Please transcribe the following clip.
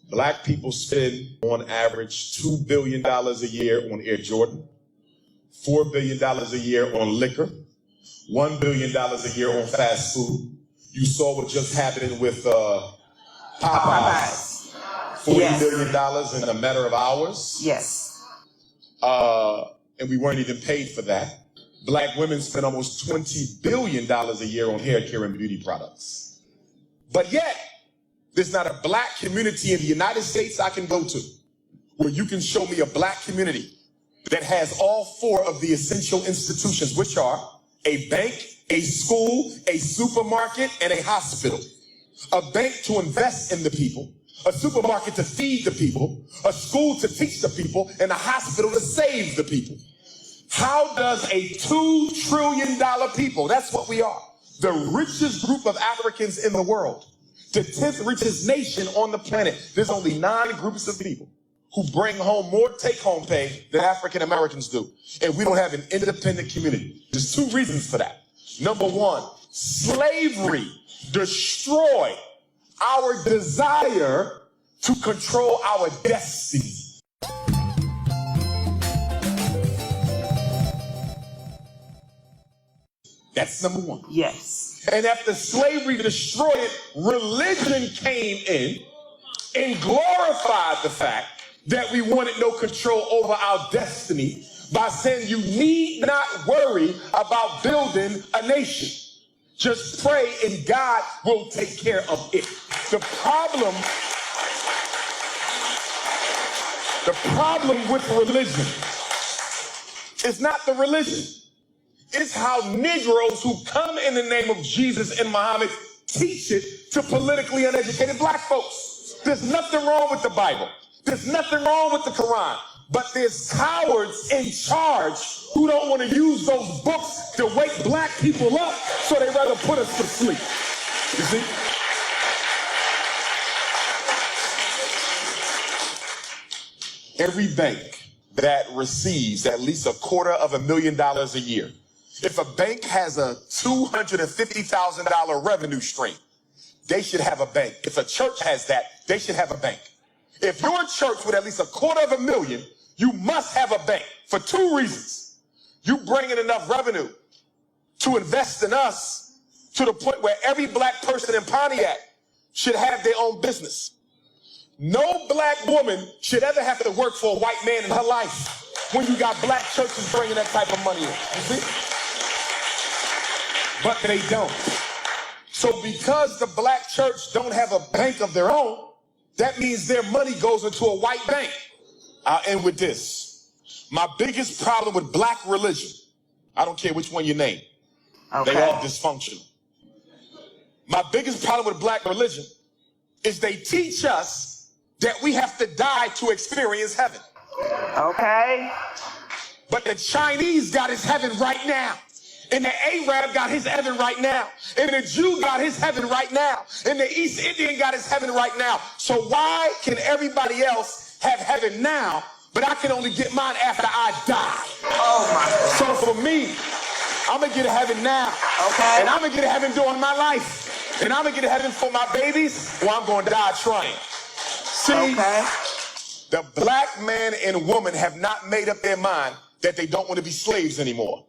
Black people spend on average $2 billion a year on Air Jordan, $4 billion a year on liquor, $1 billion a year on fast food. You saw what just happened with Popeyes. $40 million in a matter of hours. Yes. And we weren't even paid for that. Black women spend almost $20 billion a year on hair care and beauty products. But yet, there's not a black community in the United States I can go to where you can show me a black community that has all four of the essential institutions, which are a bank, a school, a supermarket, and a hospital. A bank to invest in the people, a supermarket to feed the people, a school to teach the people, and a hospital to save the people. How does a $2 trillion people, that's what we are, the richest group of Africans in the world, the 10th richest nation on the planet, there's only 9 groups of people who bring home more take-home pay than African Americans do. And we don't have an independent community. There's 2 reasons for that. Number 1, slavery destroyed our desire to control our destiny. That's number 1. Yes. And after slavery destroyed it, religion came in and glorified the fact that we wanted no control over our destiny by saying you need not worry about building a nation. Just pray and God will take care of it. The problem with religion is not the religion. It's how Negroes who come in the name of Jesus and Muhammad teach it to politically uneducated black folks. There's nothing wrong with the Bible. There's nothing wrong with the Quran. But there's cowards in charge who don't want to use those books to wake black people up, so they rather put us to sleep. You see? Every bank that receives at least $250,000 a year, if a bank has a $250,000 revenue stream, they should have a bank. If a church has that, they should have a bank. If your church with at least $250,000, you must have a bank for 2 reasons. You bring in enough revenue to invest in us to the point where every black person in Pontiac should have their own business. No black woman should ever have to work for a white man in her life when you got black churches bringing that type of money in. You see? But they don't. So because the black church don't have a bank of their own, that means their money goes into a white bank. I'll end with this. My biggest problem with black religion, I don't care which one you name, okay, they all dysfunctional. My biggest problem with black religion is they teach us that we have to die to experience heaven. Okay. But the Chinese got his heaven right now. And the Arab got his heaven right now. And the Jew got his heaven right now. And the East Indian got his heaven right now. So why can everybody else have heaven now, but I can only get mine after I die? Oh my God. So for me, I'm gonna get to heaven now. Okay. And I'm gonna get to heaven during my life. And I'm gonna get to heaven for my babies, or I'm gonna die trying. See, okay, the black man and woman have not made up their mind that they don't want to be slaves anymore.